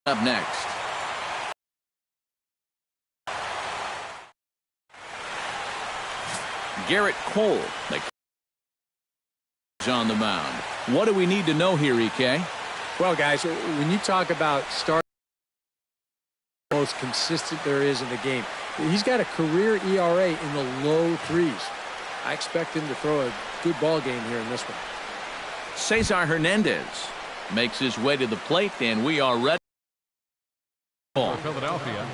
Up next. Garrett Cole is on the mound. What do we need to know here, EK? Well, guys, when you talk about starting the most consistent there is in the game, he's got a career ERA in the low 3s. I expect him to throw a good ball game here in this one. Cesar Hernandez makes his way to the plate, and we are ready. For Philadelphia,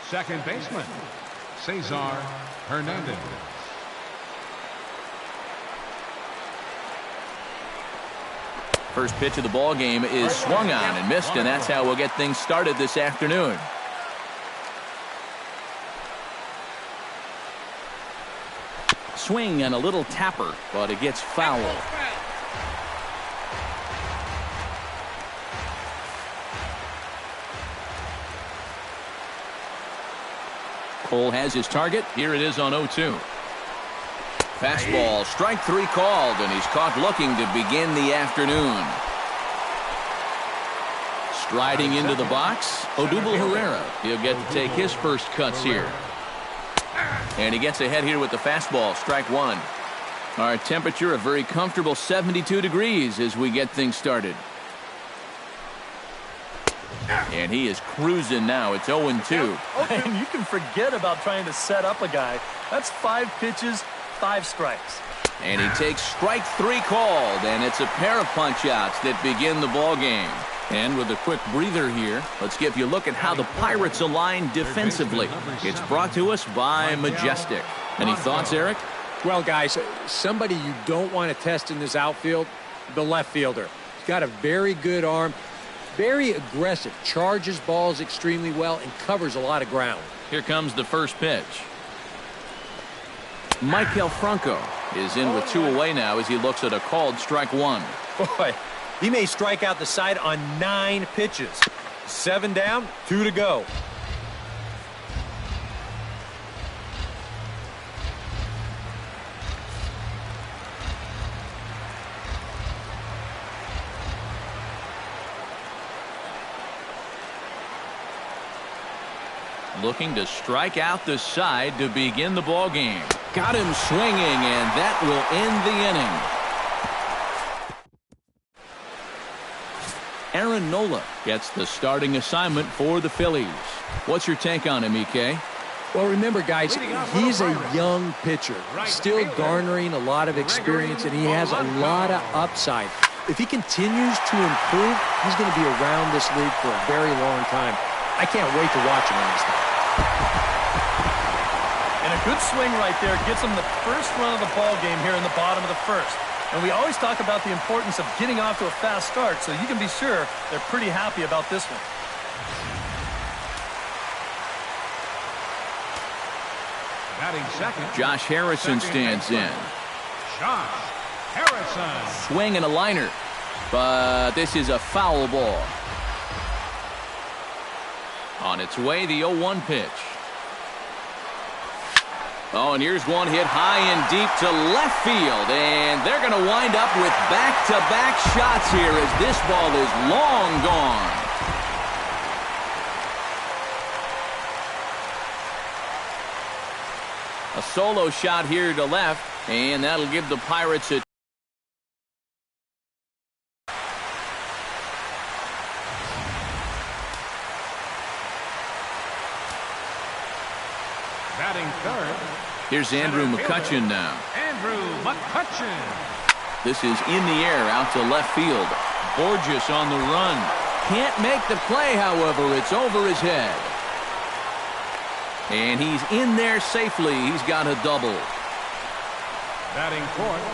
second baseman, Cesar Hernandez. First pitch of the ball game is swung on and missed, and that's how we'll get things started this afternoon. Swing and a little tapper, but it gets foul. Cole has his target. Here it is on 0-2. Fastball, strike 3 called, and he's caught looking to begin the afternoon. Striding into the box, Odubel Herrera. He'll get to take his first cuts here. And he gets ahead here with the fastball, strike 1. Our temperature, a very comfortable 72 degrees as we get things started. And he is cruising now. It's 0-2. And you can forget about trying to set up a guy. That's 5 pitches, 5 strikes. And he takes strike 3 called, and it's a pair of punch-outs that begin the ball game. And with a quick breather here, let's give you a look at how the Pirates align defensively. It's brought to us by Majestic. Any thoughts, Eric? Well, guys, somebody you don't want to test in this outfield, the left fielder. He's got a very good arm, very aggressive, charges balls extremely well, and covers a lot of ground. Here comes the first pitch. Maikel Franco is in with 2 away now as he looks at a called strike 1. Boy, he may strike out the side on 9 pitches. 7 down, 2 to go. Looking to strike out the side to begin the ball game. Got him swinging, and that will end the inning. Aaron Nola gets the starting assignment for the Phillies. What's your take on him, EK? Well, remember, guys, he's a young pitcher, still garnering a lot of experience, and he has a lot of upside. If he continues to improve, he's going to be around this league for a very long time. I can't wait to watch him on this thing. And a good swing right there gets him the first run of the ball game here in the bottom of the first. And we always talk about the importance of getting off to a fast start, so you can be sure they're pretty happy about this one. Batting second, Josh Harrison stands in. Josh Harrison. Swing and a liner, but this is a foul ball. On its way, the 0-1 pitch. Oh, and here's one hit high and deep to left field, and they're going to wind up with back-to-back shots here as this ball is long gone. A solo shot here to left, and that'll give the Pirates a Batting third. Here's Andrew McCutchen now. Andrew McCutchen. This is in the air out to left field. Borges on the run. Can't make the play, however. It's over his head. And he's in there safely. He's got a double. Batting fourth.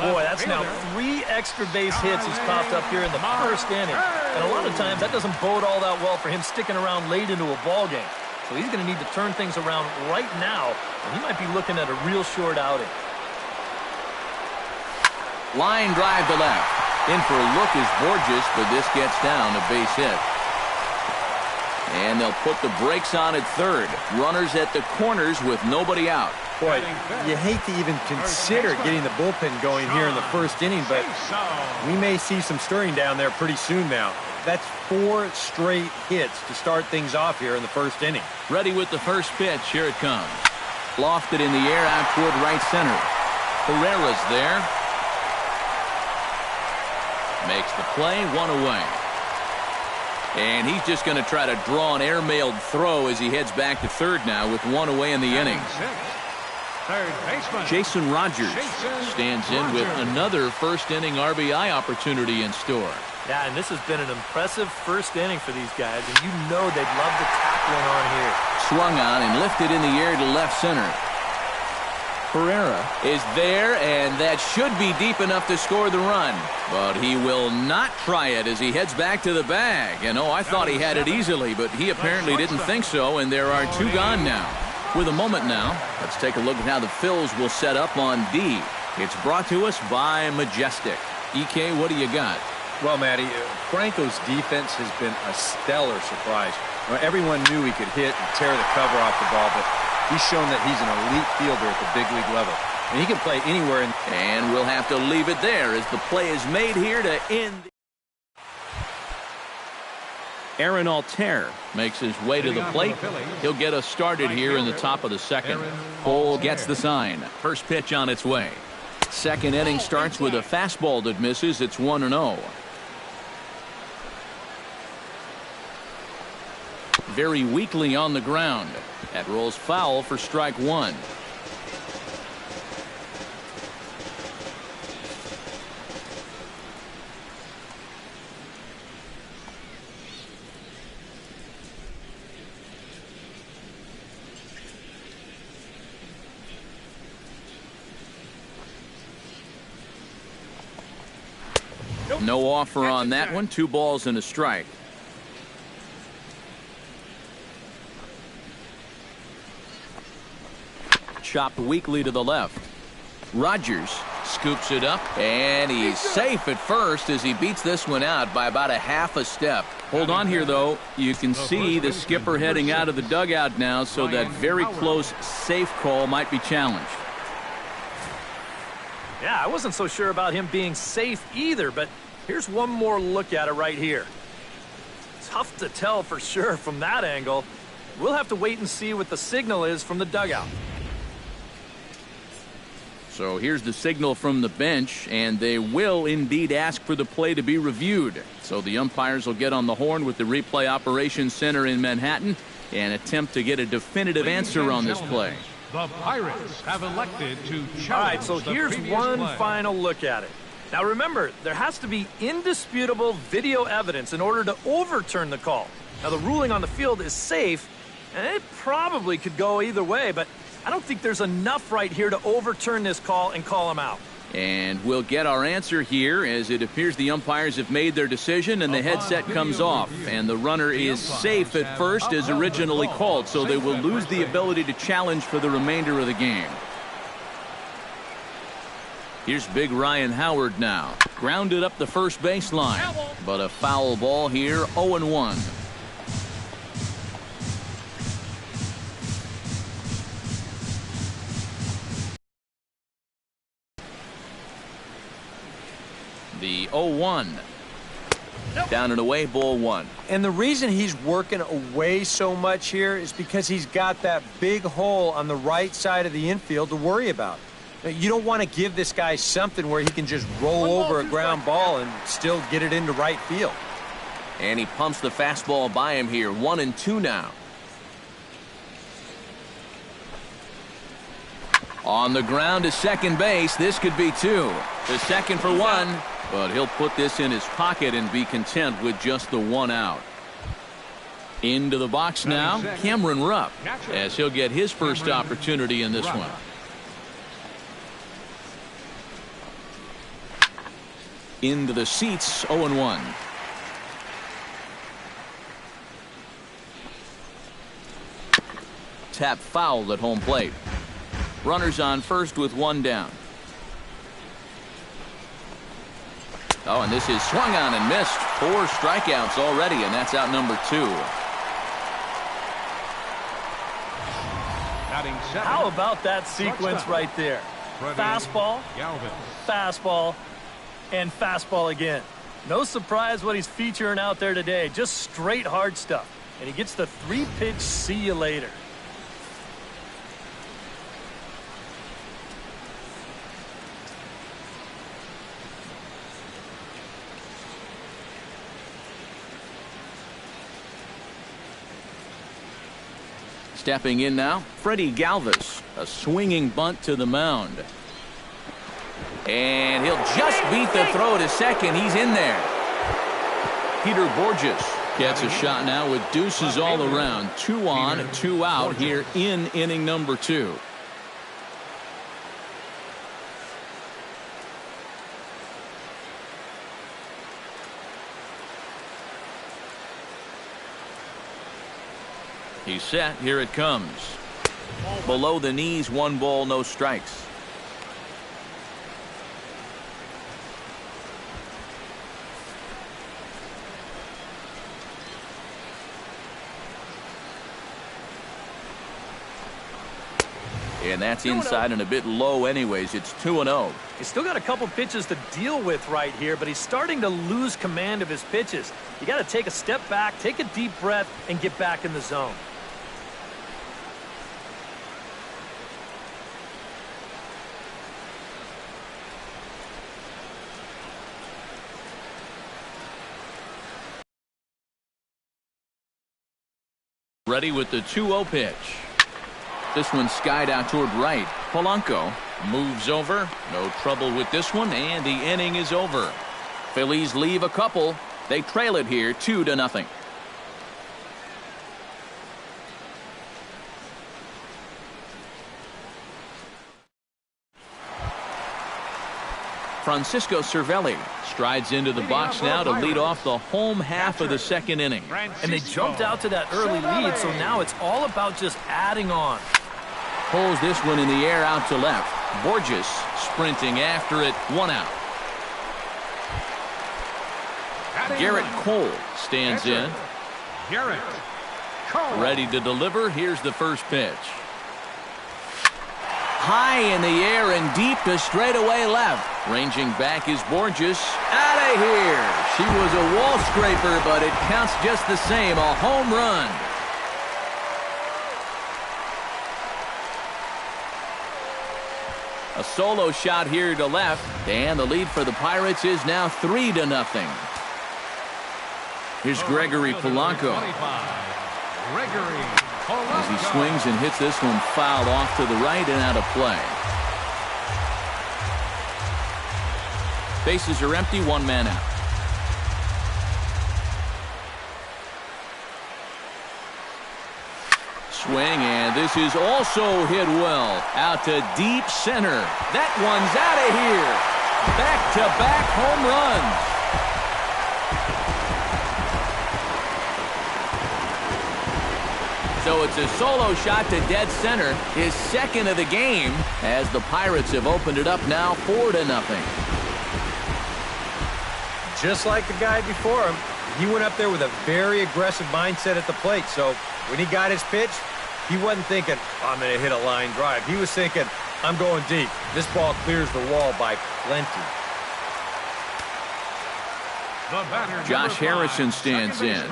Boy, that's now 3 extra base hits he's popped up here in the first inning. And a lot of times that doesn't bode all that well for him sticking around late into a ball game. So he's going to need to turn things around right now, and he might be looking at a real short outing. Line drive to left. In for a look is Borges, but this gets down a base hit. And they'll put the brakes on at third. Runners at the corners with nobody out. Boy, you hate to even consider getting the bullpen going here in the first inning, but we may see some stirring down there pretty soon now. That's 4 straight hits to start things off here in the first inning. Ready with the first pitch. Here it comes. Lofted in the air out toward right center. Herrera's there. Makes the play, 1 away. And he's just going to try to draw an airmailed throw as he heads back to third now with 1 away in the inning. Third baseman Jason Rogers stands in with another first inning RBI opportunity in store. Yeah, and this has been an impressive first inning for these guys, and you know they'd love to tack one on here. Swung on and lifted in the air to left center. Herrera is there, and that should be deep enough to score the run. But he will not try it as he heads back to the bag. And I thought he had it easily, but he apparently didn't think so, and there are 2 gone now. With a moment now, let's take a look at how the Phils will set up on D. It's brought to us by Majestic. EK, what do you got? Well, Matty, Franco's defense has been a stellar surprise. Everyone knew he could hit and tear the cover off the ball, but he's shown that he's an elite fielder at the big league level. And he can play anywhere. And we'll have to leave it there as the play is made here to end. Aaron Altair makes his way to the plate. He'll get us started here in the top of the second. Cole gets the sign. First pitch on its way. Second inning starts with a fastball that misses. It's 1-0. Very weakly on the ground. That rolls foul for strike 1. No offer on that one. 2 balls and a strike. Chopped weakly to the left. Rogers scoops it up, and he's safe at first as he beats this one out by about a half a step. Hold on here, though. You can see the skipper heading out of the dugout now, so that very close safe call might be challenged. Yeah, I wasn't so sure about him being safe either, but here's one more look at it right here. Tough to tell for sure from that angle. We'll have to wait and see what the signal is from the dugout. So here's the signal from the bench, and they will indeed ask for the play to be reviewed. So the umpires will get on the horn with the replay operations center in Manhattan and attempt to get a definitive answer on this play. The Pirates have elected to challenge. All right, so here's one final look at it. Now remember, there has to be indisputable video evidence in order to overturn the call. Now the ruling on the field is safe, and it probably could go either way, but I don't think there's enough right here to overturn this call and call him out. And we'll get our answer here as it appears the umpires have made their decision and the headset comes off. And the runner is safe at first as originally called, so they will lose the ability to challenge for the remainder of the game. Here's big Ryan Howard now. Grounded up the first baseline. But a foul ball here, 0-1. The 0-1. Down and away, ball 1. And the reason he's working away so much here is because he's got that big hole on the right side of the infield to worry about. You don't want to give this guy something where he can just roll over a ground ball and still get it into right field. And he pumps the fastball by him here. 1-2 now. On the ground to second base. This could be 2. The second for 1. But he'll put this in his pocket and be content with just the 1 out. Into the box now, Cameron Rupp, as he'll get his first opportunity in this one. Into the seats, 0-1. Tap fouled at home plate. Runners on first with 1 down. Oh, and this is swung on and missed. 4 strikeouts already, and that's out number 2. How about that sequence right there? Fastball, fastball, and fastball again. No surprise what he's featuring out there today. Just straight hard stuff. And he gets the 3-pitch see you later. Stepping in now, Freddie Galvis. A swinging bunt to the mound. And he'll just beat the throw to second. He's in there. Peter Borges gets a shot now with deuces all around. 2 on, 2 out here in inning number 2. He's set. Here it comes. Below the knees, 1 ball, no strikes. And that's inside and a bit low anyways. It's 2-0. He's still got a couple pitches to deal with right here, but he's starting to lose command of his pitches. You got to take a step back, take a deep breath, and get back in the zone. Ready with the 2-0 pitch. This one skied out toward right. Polanco moves over. No trouble with this one, and the inning is over. Phillies leave a couple. They trail it here 2-0. Francisco Cervelli strides into the box now to lead off the home half of the second inning. And they jumped out to that early lead, so now it's all about just adding on. Pulls this one in the air out to left. Borges sprinting after it, 1 out. Garrett Cole stands in. Garrett Cole. Ready to deliver. Here's the first pitch. High in the air and deep to straightaway left. Ranging back is Borges. Out of here. She was a wall scraper, but it counts just the same. A home run. A solo shot here to left, and the lead for the Pirates is now 3-0. Here's Gregory Polanco. As he swings and hits this one fouled off to the right and out of play. Bases are empty, 1 man out. Swing, and this is also hit well. Out to deep center. That one's out of here. Back-to-back home runs. So it's a solo shot to dead center, his second of the game, as the Pirates have opened it up now 4-0. Just like the guy before him, he went up there with a very aggressive mindset at the plate. So when he got his pitch, he wasn't thinking, oh, I'm going to hit a line drive. He was thinking, I'm going deep. This ball clears the wall by plenty. Josh Harrison stands in.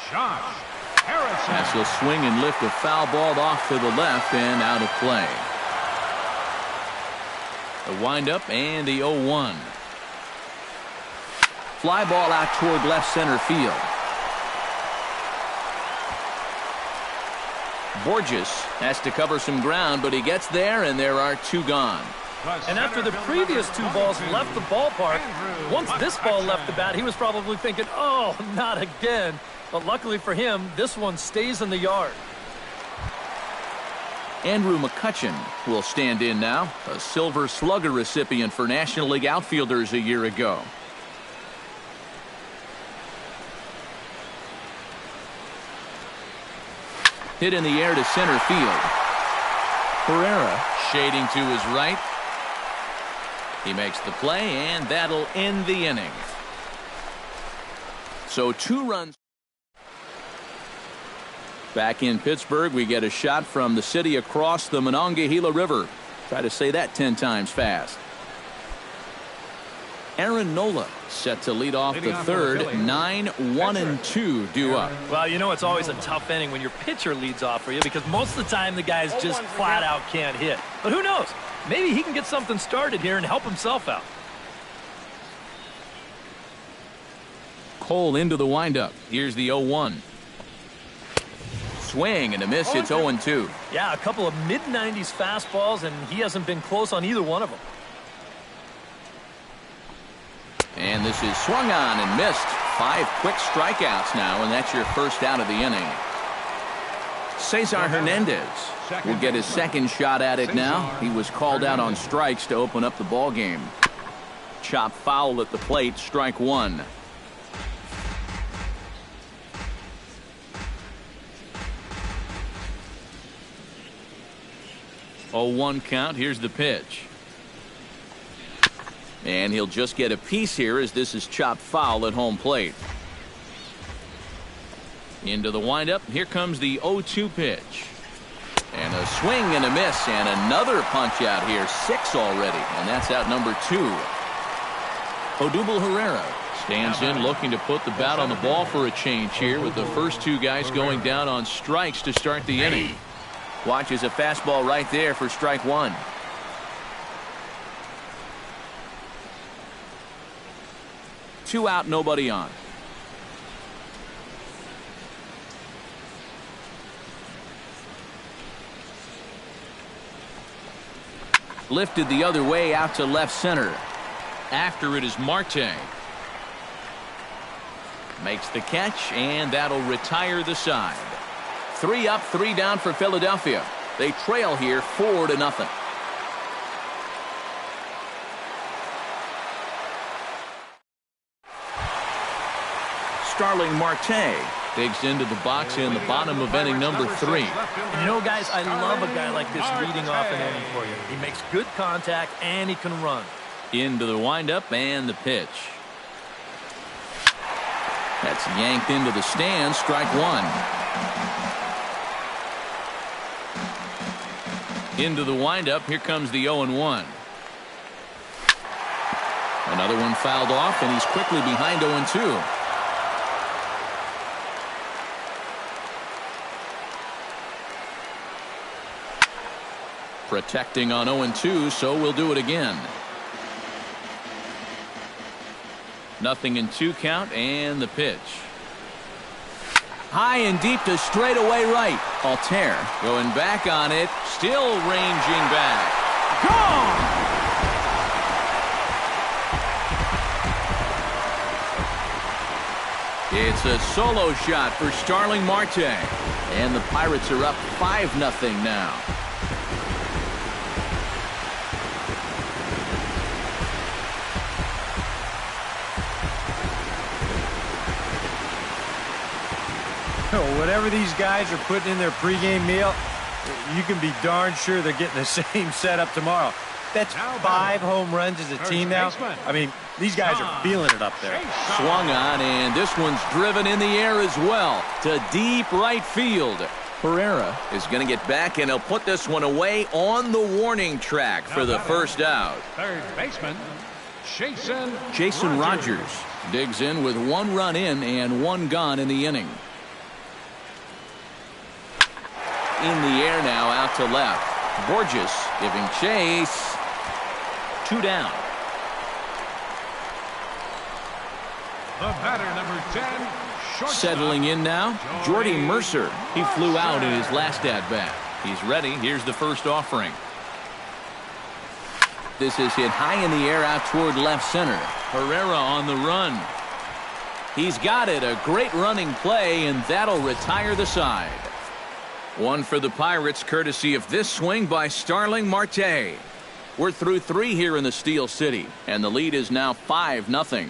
Josh Harrison. As he'll swing and lift a foul ball off to the left and out of play. The windup and the 0-1. Fly ball out toward left center field. Borges has to cover some ground, but he gets there, and there are 2 gone. And after the previous 2 balls left the ballpark, once this ball left the bat, he was probably thinking, oh, not again. But luckily for him, this one stays in the yard. Andrew McCutchen will stand in now, a Silver Slugger recipient for National League outfielders a year ago. Hit in the air to center field. Herrera shading to his right. He makes the play, and that'll end the inning. So 2 runs. Back in Pittsburgh, we get a shot from the city across the Monongahela River. Try to say that 10 times fast. Aaron Nola set to lead off the third. 9, 1, and 2 due up. Well, you know it's always a tough inning when your pitcher leads off for you because most of the time the guys just flat out can't hit. But who knows? Maybe he can get something started here and help himself out. Cole into the windup. Here's the 0-1. Swing and a miss. It's 0-2. Yeah, a couple of mid-90s fastballs, and he hasn't been close on either one of them. And this is swung on and missed. 5 quick strikeouts now, and that's your first out of the inning. Cesar Hernandez will get his second shot at it now. He was called out on strikes to open up the ball game. Chop foul at the plate, strike 1. 0-1 count. Here's the pitch. And he'll just get a piece here as this is chopped foul at home plate. Into the windup. Here comes the 0-2 pitch. And a swing and a miss and another punch out here. 6 already. And that's out number 2. Odubel Herrera stands in looking to put the bat on the ball for a change here with the first 2 guys going down on strikes to start the inning. Watches a fastball right there for strike 1. Two out, nobody on. Lifted the other way out to left center. After it is Marte. Makes the catch, and that'll retire the side. 3 up, 3 down for Philadelphia. They trail here 4-0. Starling Marte digs into the box in the bottom of inning number 3. And you know, guys, I love a guy like this leading off an inning for you. He makes good contact, and he can run. Into the windup and the pitch. That's yanked into the stands, strike 1. Into the windup. Here comes the 0-1. Another one fouled off, and he's quickly behind 0-2. Protecting on 0-2, so we'll do it again. 0-2 count, and the pitch. High and deep to straightaway right. Altair going back on it. Still ranging back. Gone! It's a solo shot for Starling Marte. And the Pirates are up 5-0 now. Whatever these guys are putting in their pregame meal, you can be darn sure they're getting the same setup tomorrow. That's 5 home runs as a team now. I mean, these guys are feeling it up there. Swung on, and this one's driven in the air as well to deep right field. Herrera is going to get back, and he'll put this one away on the warning track for the first out. Third baseman, Jason Rogers digs in with 1 run in and 1 gone in the inning. In the air now, out to left. Borges giving chase. 2 down. the batter, number 10, shortstop. Settling in now, Jordy Mercer. He flew out in his last at-bat. He's ready. Here's the first offering. This is hit high in the air out toward left center. Herrera on the run. He's got it. A great running play, and that'll retire the side. 1 for the Pirates, courtesy of this swing by Starling Marte. We're through 3 here in the Steel City, and the lead is now 5-0.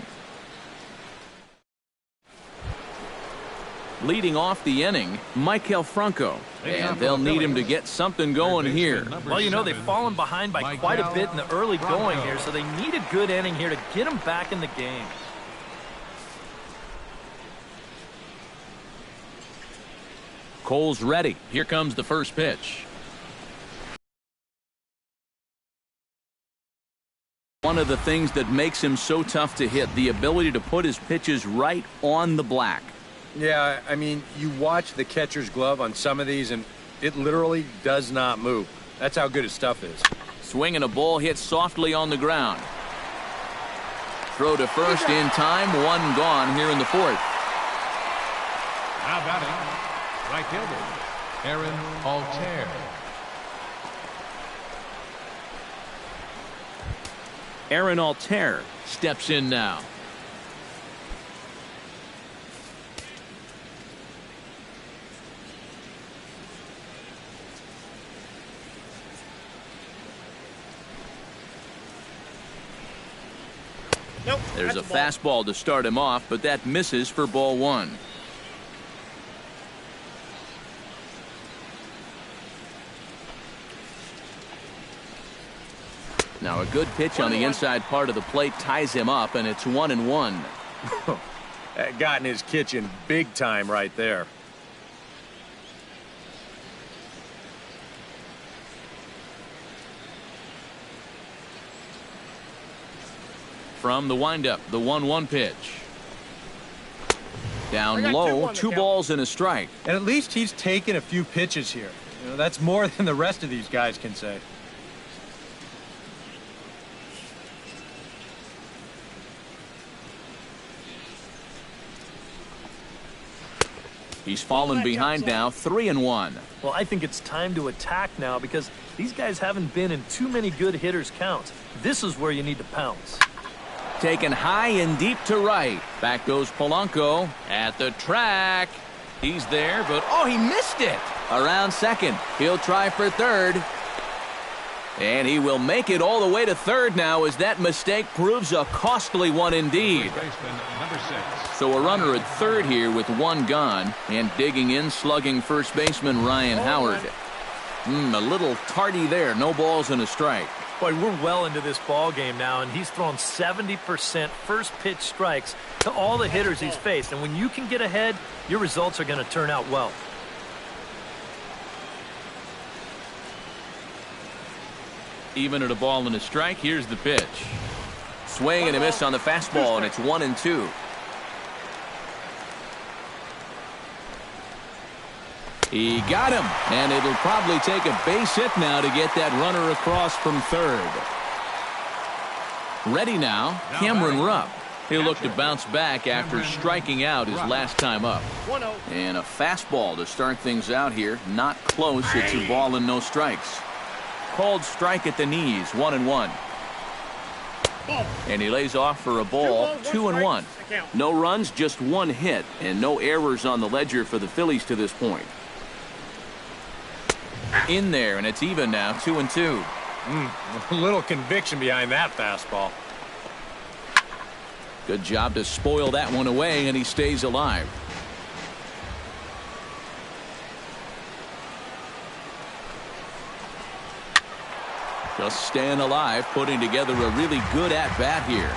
Leading off the inning, Maikel Franco. And they'll need him to get something going here. Well, you know, they've fallen behind by quite a bit in the early going here, so they need a good inning here to get them back in the game. Cole's ready. Here comes the first pitch. 1-0 one of the things that makes him so tough to hit, the ability to put his pitches right on the black. Yeah, I mean, you watch the catcher's glove on some of these, and it literally does not move. That's how good his stuff is. Swinging a ball hit softly on the ground. Throw to first in time. One gone here in the fourth. Now batting, right fielder, Aaron Altair. Aaron Altair steps in now. Nope, There's a that's fastball to start him off, but that misses for ball one. Now a good pitch on the inside part of the plate ties him up, and it's 1-1. That got in his kitchen big time right there. From the windup, the 1-1 pitch. Down low, 2 balls and a strike. And at least he's taken a few pitches here. You know, that's more than the rest of these guys can say. He's fallen behind now, 3-1. Well, I think it's time to attack now because these guys haven't been in too many good hitters' counts. This is where you need to pounce. Taken high and deep to right. Back goes Polanco at the track. He's there, but oh, he missed it. Around second. He'll try for third. And he will make it all the way to third now as that mistake proves a costly one indeed. Baseman, number 6. So a runner at third here with 1 gone, and digging in, slugging first baseman Ryan Howard. A little tardy there. No balls and a strike. Boy, we're well into this ball game now, and he's thrown 70% first pitch strikes to all the hitters he's faced. And when you can get ahead, your results are going to turn out well. Even at a ball and a strike, here's the pitch. Swing and a miss on the fastball, and it's 1-2. He got him, and it'll probably take a base hit now to get that runner across from third. Ready now, Cameron Rupp. He'll look to bounce back after striking out his last time up. And a fastball to start things out here. Not close. It's a ball and no strikes. Called strike at the knees, 1-1. And he lays off for a ball, 2-1. No runs, just 1 hit, and no errors on the ledger for the Phillies to this point. In there, and it's even now, 2-2. A little conviction behind that fastball. Good job to spoil that one away, and he stays alive. Just staying alive, putting together a really good at-bat here.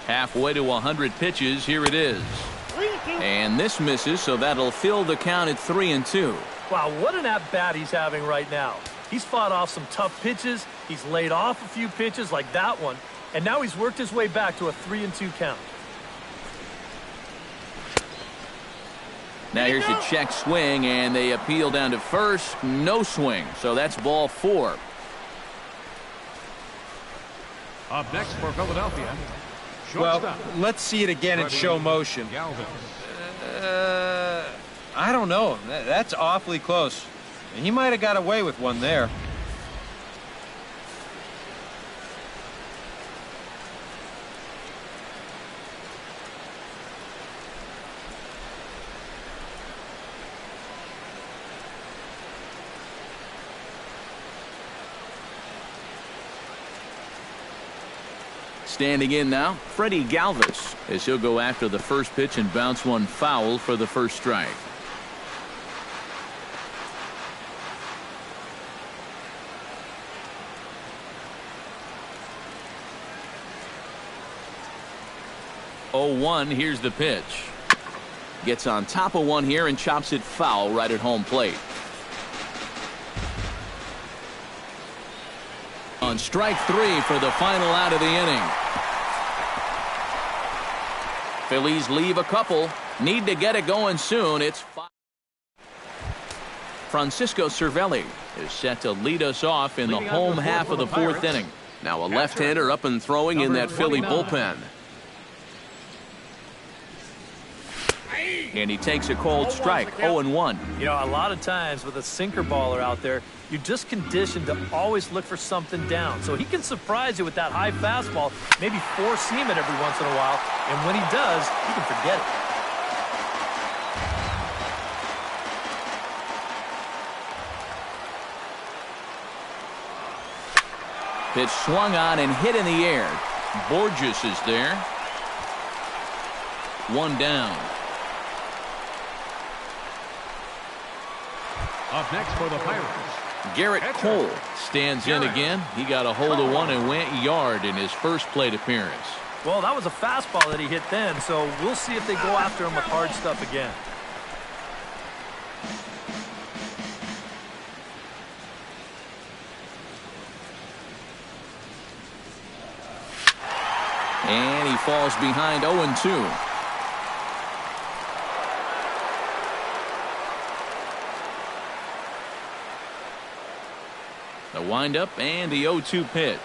Halfway to 100 pitches, here it is. And this misses, so that'll fill the count at 3-2. Wow, what an at-bat he's having right now. He's fought off some tough pitches. He's laid off a few pitches like that one. And now he's worked his way back to a 3-2 count. Now here's a check swing, and they appeal down to first. No swing, so that's ball 4. Up next for Philadelphia, Well, shortstop, let's see it again in show motion. Galvis. I don't know. That's awfully close. He might have got away with one there. Standing in now, Freddie Galvis, as he'll go after the first pitch and bounce one foul for the first strike. 0-1, here's the pitch. Gets on top of one here and chops it foul right at home plate. On strike 3 for the final out of the inning. Phillies leave a couple. Need to get it going soon. It's Francisco Cervelli is set to lead us off in the home half of the 4th inning. Now a left-hander up and throwing in that Philly bullpen. And he takes a cold strike, 0-1. You know, a lot of times with a sinker baller out there, you're just conditioned to always look for something down. So he can surprise you with that high fastball, maybe four-seam it every once in a while, and when he does, you can forget it. Pitch swung on and hit in the air. Borges is there. One down. Up next for the Pirates, Garrett Cole stands in again. He got a hold of one and went yard in his first plate appearance. Well, that was a fastball that he hit then, so we'll see if they go after him with hard stuff again. And he falls behind 0-2. The windup and the 0-2 pitch.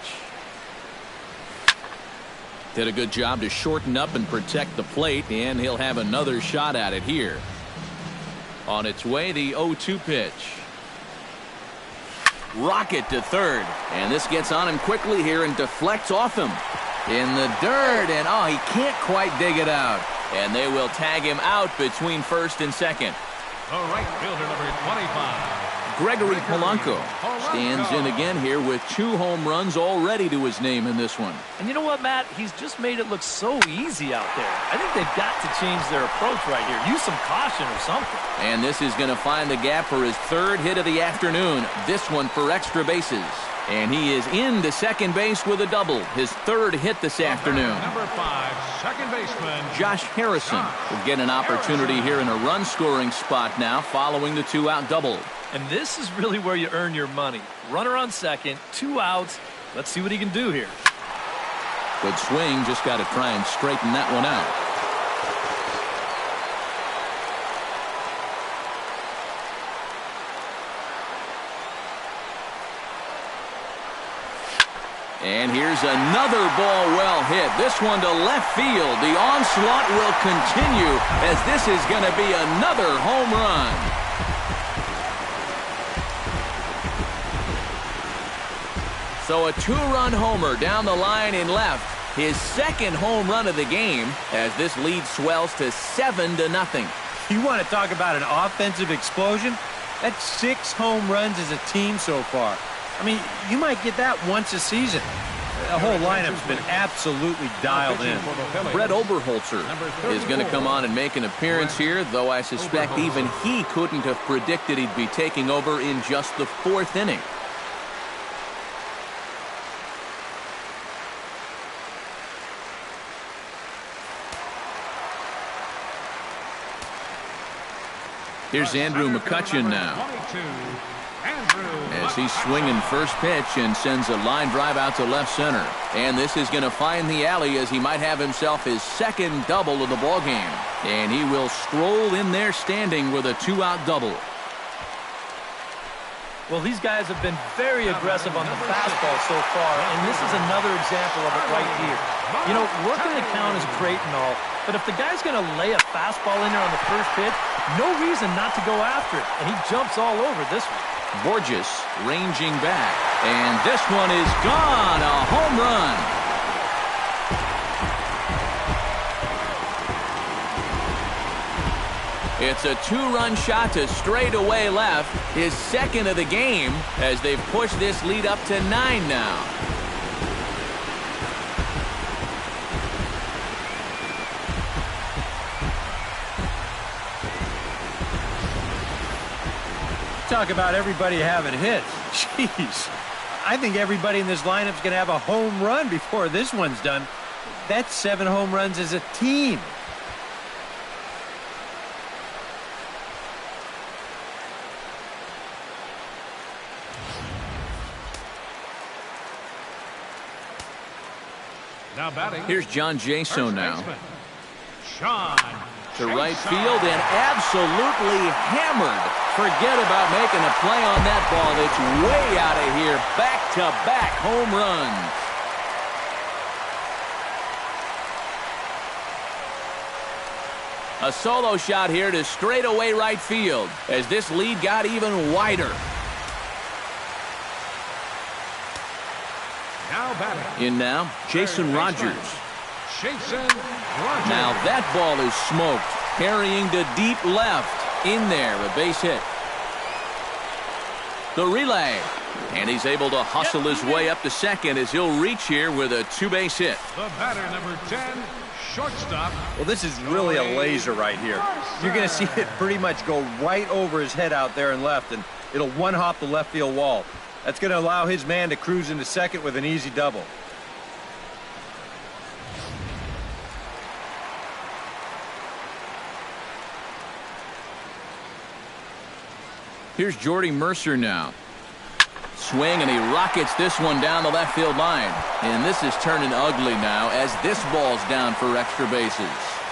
Did a good job to shorten up and protect the plate, and he'll have another shot at it here. On its way, the 0-2 pitch. Rocket to third, and this gets on him quickly here and deflects off him. In the dirt, and oh, he can't quite dig it out. And they will tag him out between first and second. the right fielder, number 25. Gregory Polanco stands in again here with 2 home runs already to his name in this one. And you know what, Matt? He's just made it look so easy out there. I think they've got to change their approach right here. Use some caution or something. And this is going to find the gap for his 3rd hit of the afternoon. This one for extra bases. And he is into second base with a double. His 3rd hit this afternoon. Number 5, second baseman Josh Harrison will get an opportunity here in a run-scoring spot now following the 2-out double. And this is really where you earn your money. Runner on second, 2 outs. Let's see what he can do here. Good swing, just got to try and straighten that one out. And here's another ball well hit. This one to left field. The onslaught will continue as this is going to be another home run. So a 2-run homer down the line in left. His 2nd home run of the game as this lead swells to 7-0. You want to talk about an offensive explosion? That's 6 home runs as a team so far. I mean, you might get that once a season. The whole lineup's been absolutely dialed in. Brett Oberholzer is going to come on and make an appearance here, though I suspect even he couldn't have predicted he'd be taking over in just the 4th inning. Here's Andrew McCutchen now. As he's swinging first pitch and sends a line drive out to left center. And this is going to find the alley as he might have himself his 2nd double of the ballgame. And he will stroll in there standing with a 2-out double. Well, these guys have been very aggressive on the fastball so far, and this is another example of it right here. You know, working the count is great and all, but if the guy's going to lay a fastball in there on the first pitch, no reason not to go after it, and he jumps all over this one. Borges ranging back, and this one is gone, a home run. It's a 2-run shot to straightaway left, his 2nd of the game, as they've pushed this lead up to 9 now. Talk about everybody having hits. Jeez. I think everybody in this lineup's going to have a home run before this one's done. That's 7 home runs as a team. Now batting. Here's John Jaso now. Sean To right field and absolutely hammered. Forget about making a play on that ball. It's way out of here. Back-to-back home runs. A solo shot here to straightaway right field as this lead got even wider. Now batting. In now, Jason Rogers. Jason Rogers. Now that ball is smoked. Carrying to deep left. In there, a base hit. The relay. And he's able to hustle his way up to second as he'll reach here with a 2-base hit. The batter, number 10, shortstop. Well, this is really a laser right here. You're going to see it pretty much go right over his head out there in left, and it'll one-hop the left field wall. That's going to allow his man to cruise into second with an easy double. Here's Jordy Mercer now. Swing, and he rockets this one down the left field line. And this is turning ugly now as this ball's down for extra bases.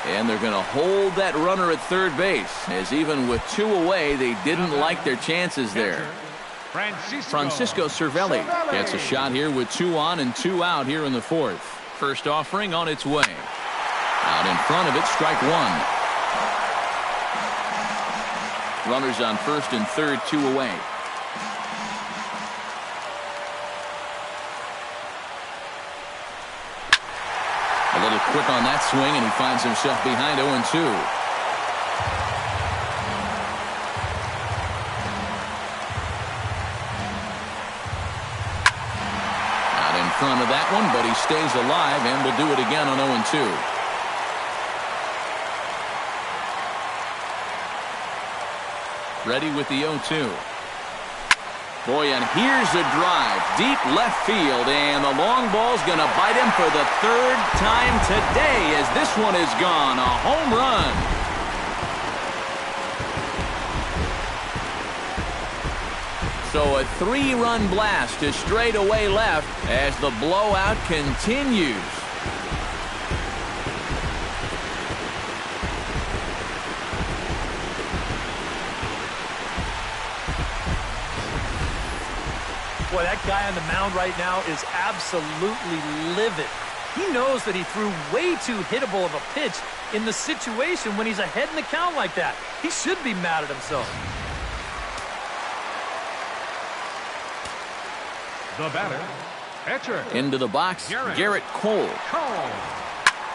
And they're going to hold that runner at third base, as even with 2 away, they didn't like their chances there. Francisco Cervelli gets a shot here with 2 on and 2 out here in the 4th. First offering on its way. Out in front of it, strike 1. Runners on first and third, 2 away. A little quick on that swing, and he finds himself behind 0-2. Out in front of that one, but he stays alive and will do it again on 0-2. Ready with the 0-2. Boy, and here's a drive. Deep left field, and the long ball's going to bite him for the 3rd time today as this one is gone. A home run. So a 3-run blast to straightaway left as the blowout continues. Boy, that guy on the mound right now is absolutely livid. He knows that he threw way too hittable of a pitch in the situation when he's ahead in the count like that. He should be mad at himself. The batter, catcher. Into the box, Garrett Cole. Cole.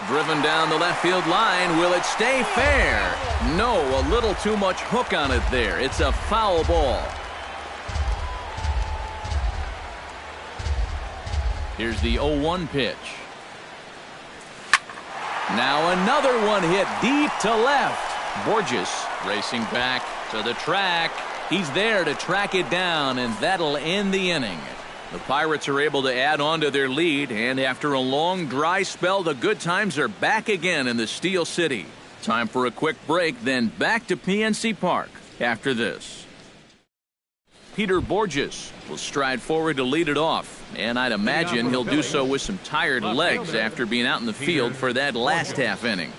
Driven down the left field line. Will it stay fair? No, a little too much hook on it there. It's a foul ball. Here's the 0-1 pitch. Now another one hit deep to left. Borges racing back to the track. He's there to track it down, and that'll end the inning. The Pirates are able to add on to their lead, and after a long dry spell, the good times are back again in the Steel City. Time for a quick break, then back to PNC Park after this. Peter Borges will stride forward to lead it off, and I'd imagine he'll do so with some tired legs after being out in the field for that last half inning.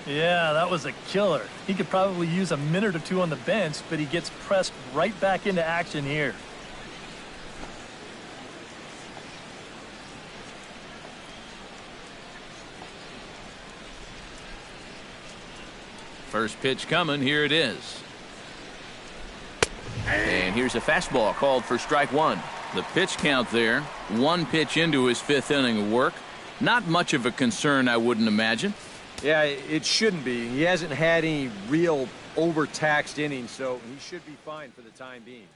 Yeah, that was a killer. He could probably use a minute or 2 on the bench, but he gets pressed right back into action here. First pitch coming, here it is. And here's a fastball called for strike 1. The pitch count there, 1 pitch into his 5th inning of work. Not much of a concern, I wouldn't imagine. Yeah, it shouldn't be. He hasn't had any real overtaxed innings, so he should be fine for the time being.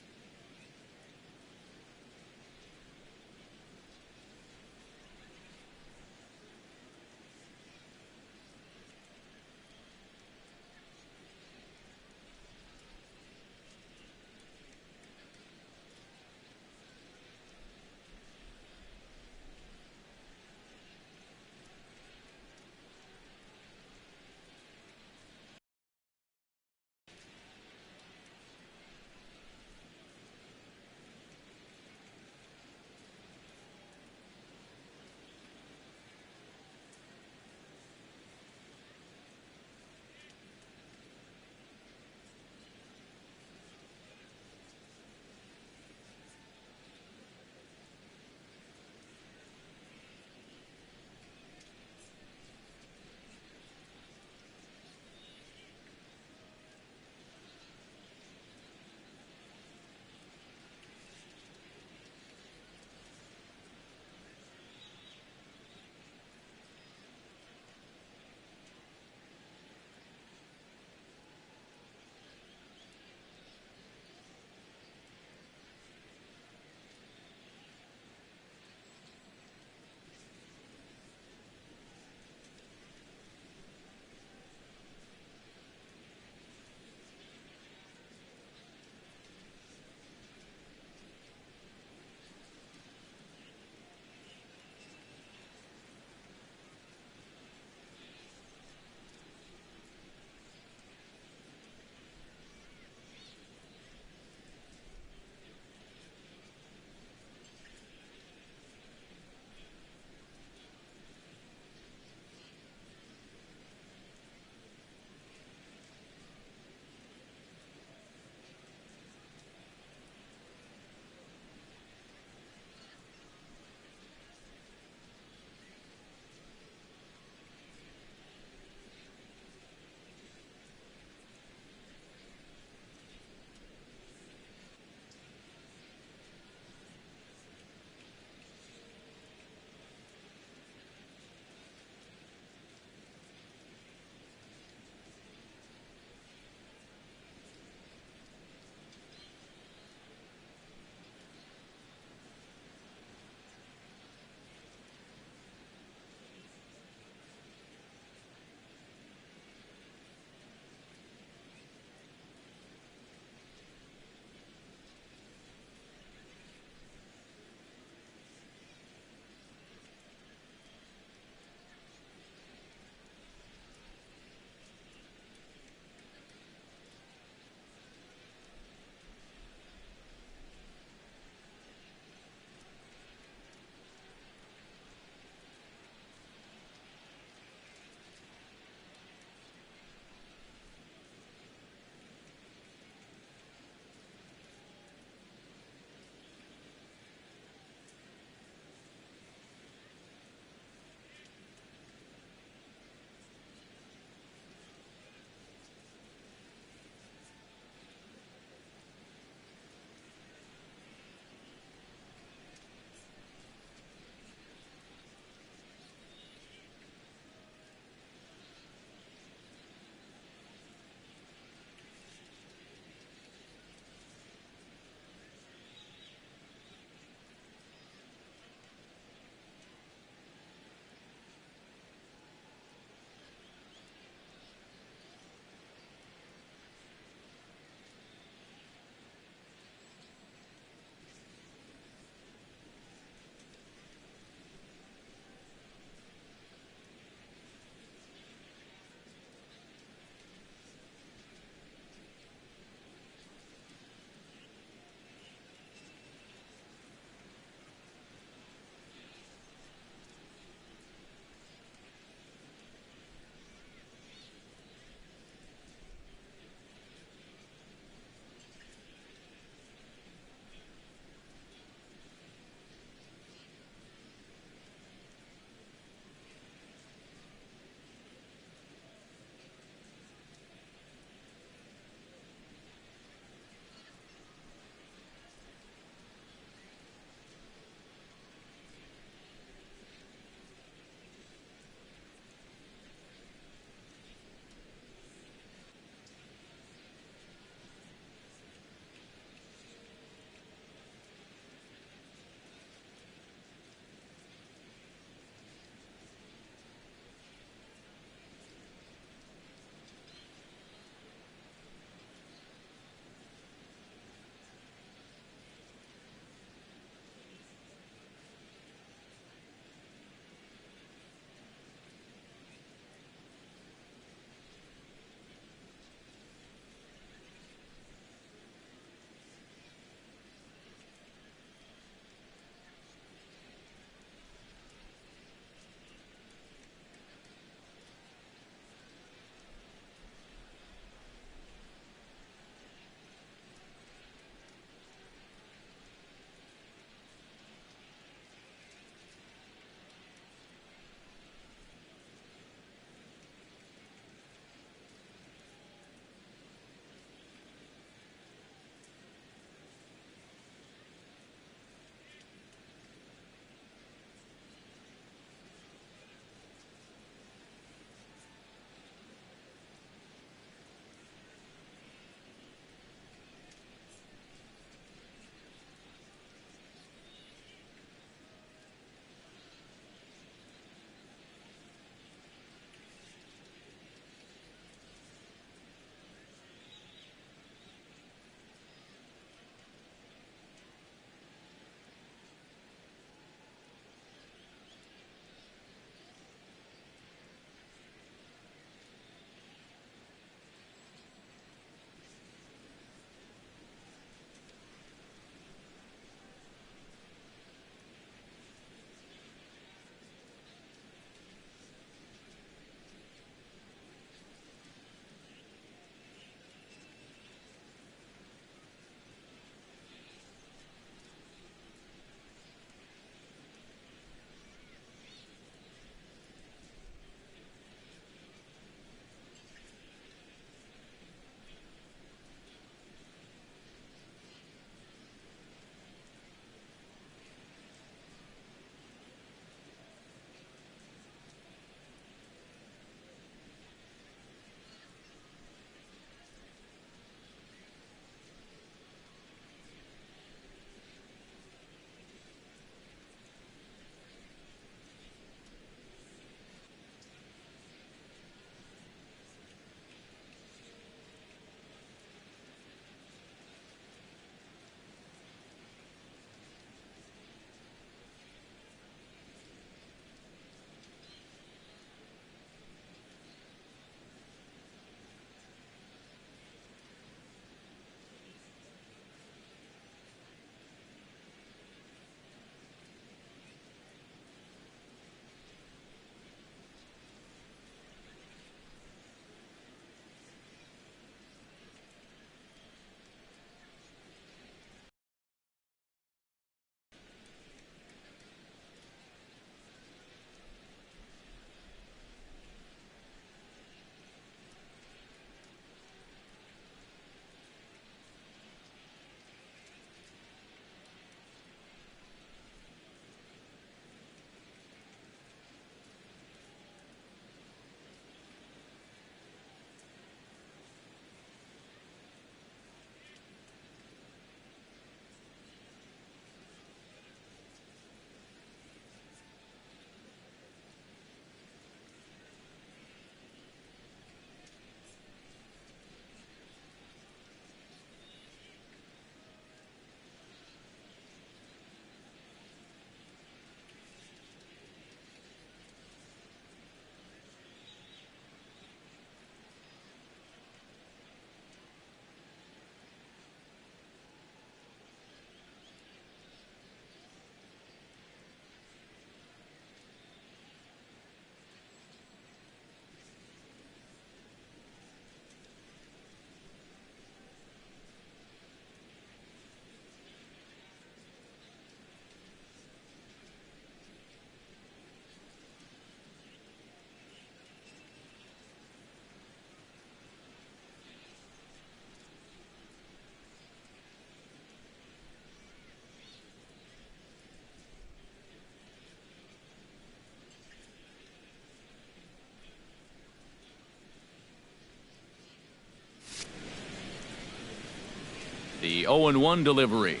The 0-1 delivery.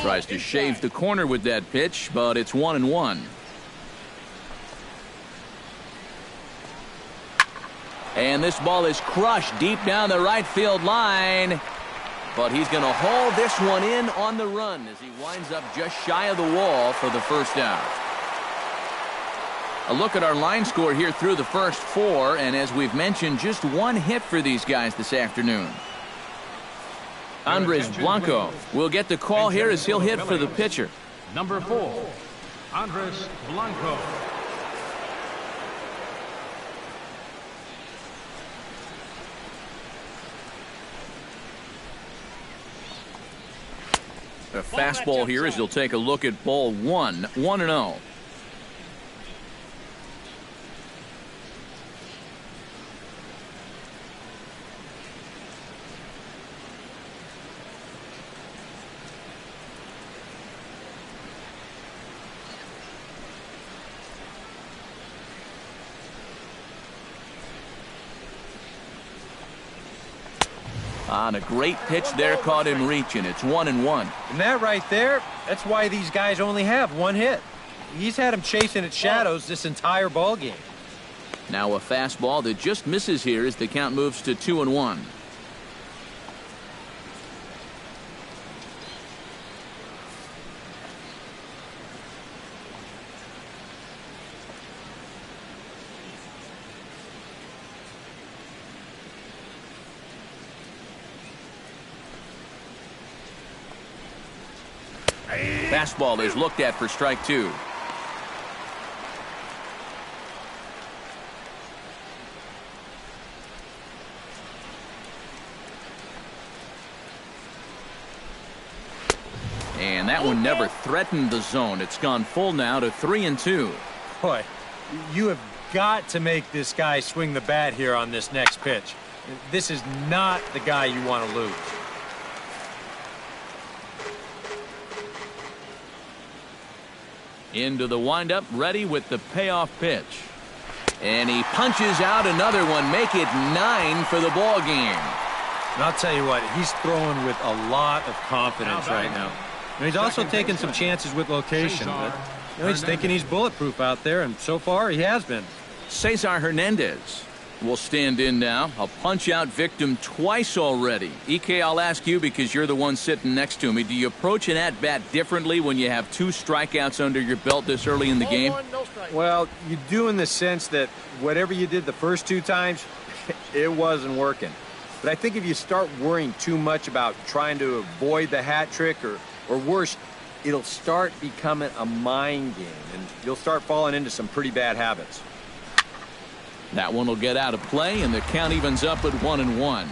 Tries to shave the corner with that pitch, but it's 1-1. And this ball is crushed deep down the right field line. But he's going to haul this one in on the run as he winds up just shy of the wall for the first out. A look at our line score here through the first 4, and as we've mentioned, just 1 hit for these guys this afternoon. Andres Blanco will get the call here as he'll hit for the pitcher. Number 4, Andres Blanco. A fastball here as he'll take a look at ball 1, 1-0. On a great pitch there, caught him reaching. It's 1-1. And that right there, that's why these guys only have 1 hit. He's had him chasing at shadows this entire ball game. Now a fastball that just misses here as the count moves to 2-1. Fastball is looked at for strike 2. And that one never threatened the zone. It's gone full now to 3-2. Boy, you have got to make this guy swing the bat here on this next pitch. This is not the guy you want to lose. Into the windup, ready with the payoff pitch. And he punches out another one, make it 9 for the ball game. And I'll tell you what, he's throwing with a lot of confidence right now. And he's also taking some chances with location. But, he's thinking he's bulletproof out there, and so far he has been. Cesar Hernandez will stand in now. A punch-out victim twice already. EK, I'll ask you because you're the one sitting next to me. Do you approach an at-bat differently when you have 2 strikeouts under your belt this early in the game? Well, you do in the sense that whatever you did the first 2 times, it wasn't working. But I think if you start worrying too much about trying to avoid the hat trick or worse, it'll start becoming a mind game, and you'll start falling into some pretty bad habits. That one will get out of play, and the count evens up at 1-1.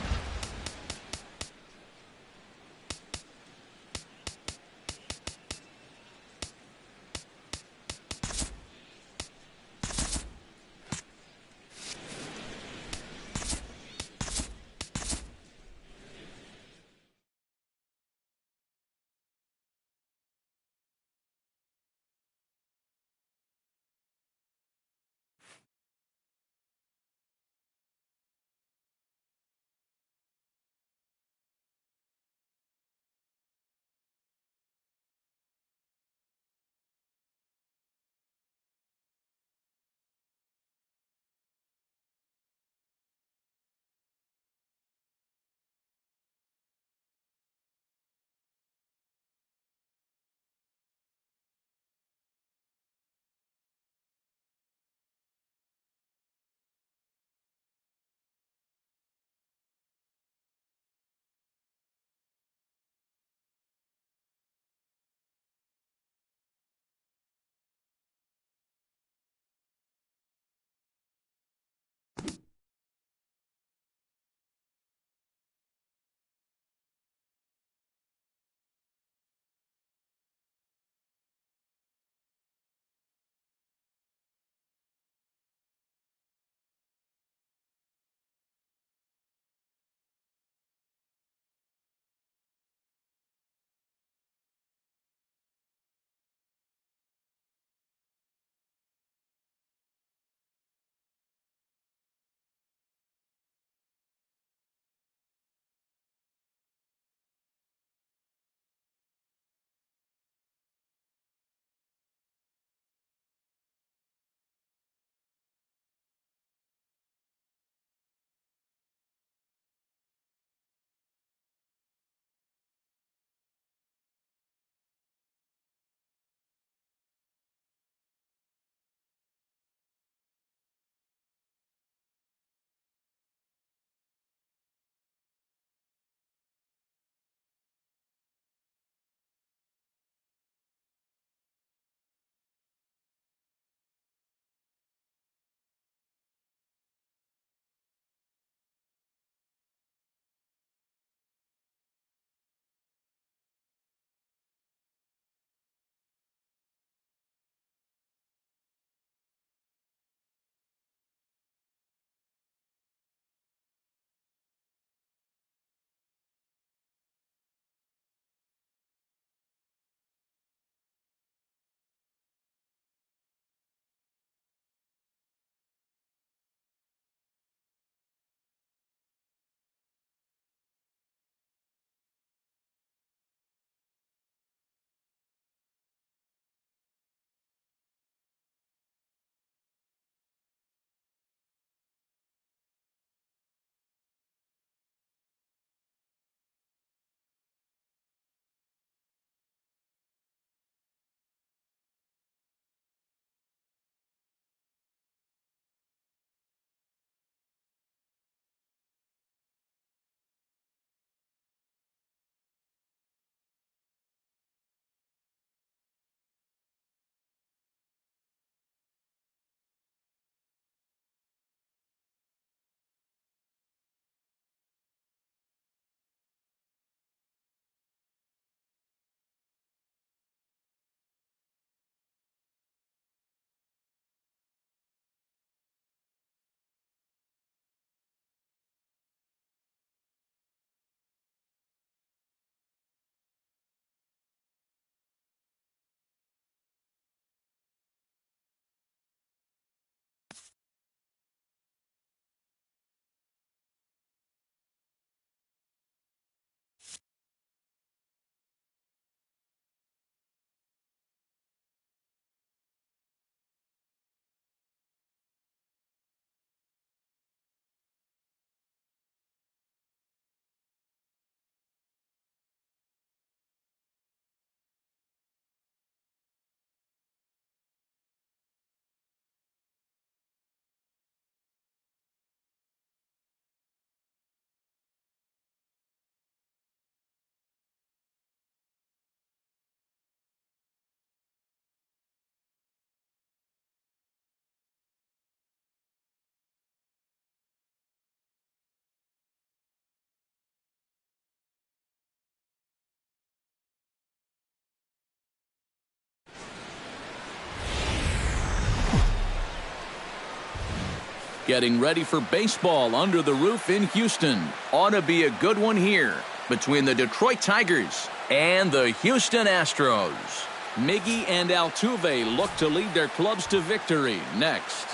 getting ready for baseball under the roof in Houston. Ought to be a good one here between the Detroit Tigers and the Houston Astros. Miggy and Altuve look to lead their clubs to victory next.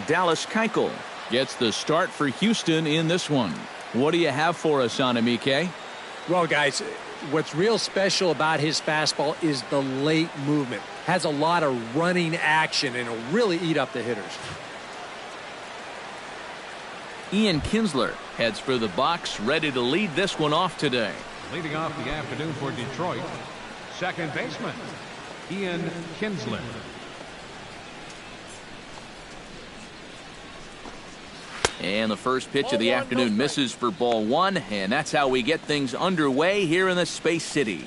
Dallas Keuchel gets the start for Houston in this one. What do you have for us on him, EK? Well, guys, what's real special about his fastball is the late movement. Has a lot of running action and will really eat up the hitters. Ian Kinsler heads for the box, ready to lead this one off today. Leading off the afternoon for Detroit, second baseman, Ian Kinsler. And the first pitch of the afternoon misses for ball one, and that's how we get things underway here in the Space City.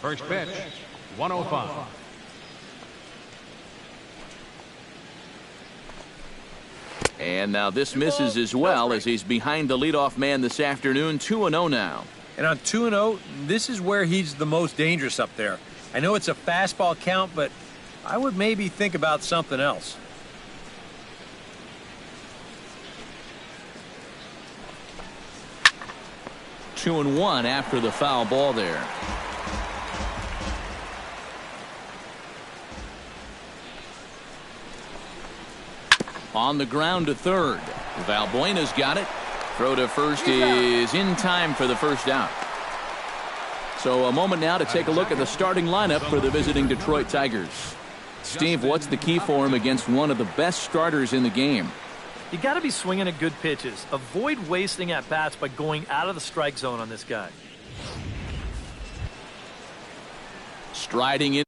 First pitch, 105. And now this misses as well as he's behind the leadoff man this afternoon, 2-0 now. And on 2-0, this is where he's the most dangerous up there. I know it's a fastball count, but I would maybe think about something else. 2-1 after the foul ball there. On the ground to third. Valbuena's got it. Throw to first is in time for the first out. So a moment now to take a look at the starting lineup for the visiting Detroit Tigers. Steve, what's the key for him against one of the best starters in the game? You got to be swinging at good pitches. Avoid wasting at bats by going out of the strike zone on this guy. Striding in.